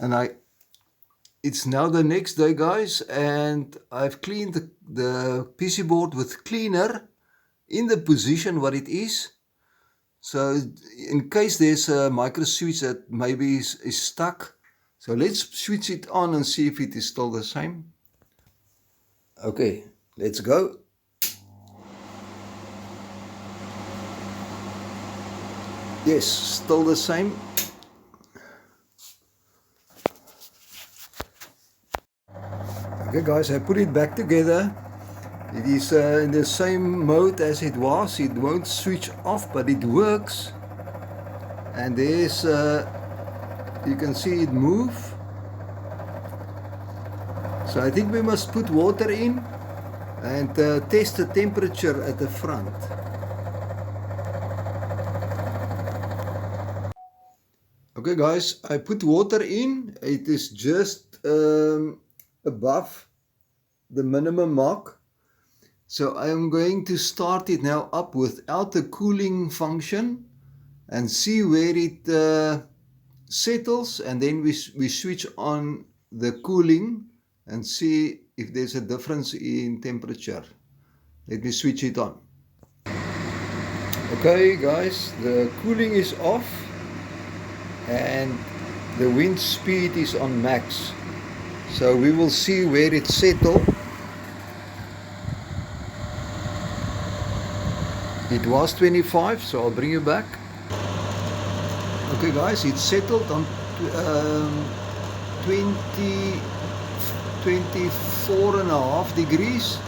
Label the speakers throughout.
Speaker 1: And it's now the next day, guys, and I've cleaned the PC board with cleaner in the position what it is. So in case there's a micro switch that maybe is stuck, so let's switch it on and see if it is still the same. Okay, let's go. Yes, still the same. Okay guys, I put it back together. It is in the same mode as it was. It won't switch off, but it works. And there's, you can see it move. So I think we must put water in and test the temperature at the front. Okay guys, I put water in. It is just above the minimum mark. So I am going to start it now up without the cooling function and see where it settles, and then we switch on the cooling and see if there's a difference in temperature. Let me switch it on. Okay guys, the cooling is off and the wind speed is on max. So we will see where it settles. It was 25, so I'll bring you back. Okay guys, it's settled on 24.5 degrees.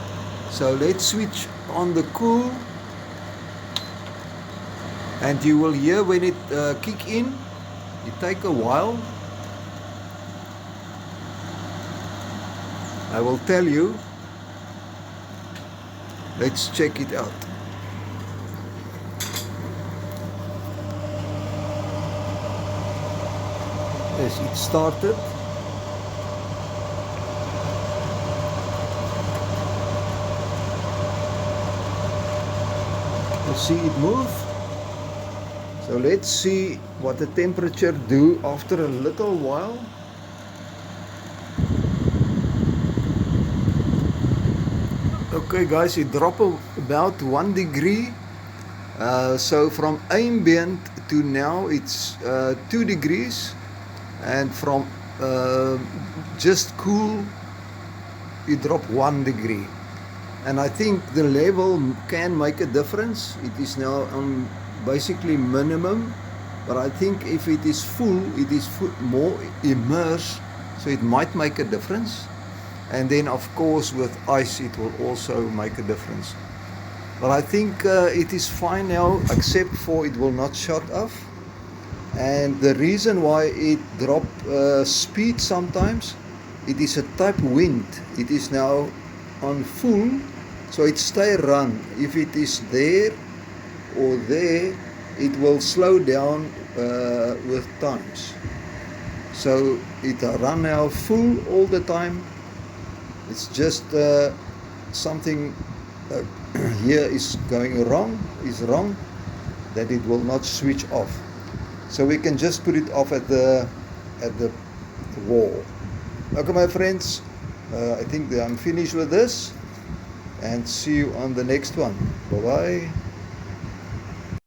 Speaker 1: So let's switch on the cool. And you will hear when it kick in. It take a while. I will tell you. Let's check it out. Yes, it started. You see it move. So let's see what the temperature do after a little while. Okay guys, it dropped about 1 degree. So from ambient to now it's 2 degrees. And from just cool, it dropped 1 degree. And I think the level can make a difference. It is now on basically minimum, but I think if it is full, it is more immersed, so it might make a difference. And then of course with ice it will also make a difference. But I think it is fine now, except for it will not shut off. And the reason why it drop speed sometimes, it is a type wind. It is now on full, so it stay run. If it is there or there, it will slow down with times. So it run now full all the time. It's just something here is going wrong, that it will not switch off. So we can just put it off at the wall. Okay my friends, I think that I'm finished with this, and see you on the next one. Bye bye.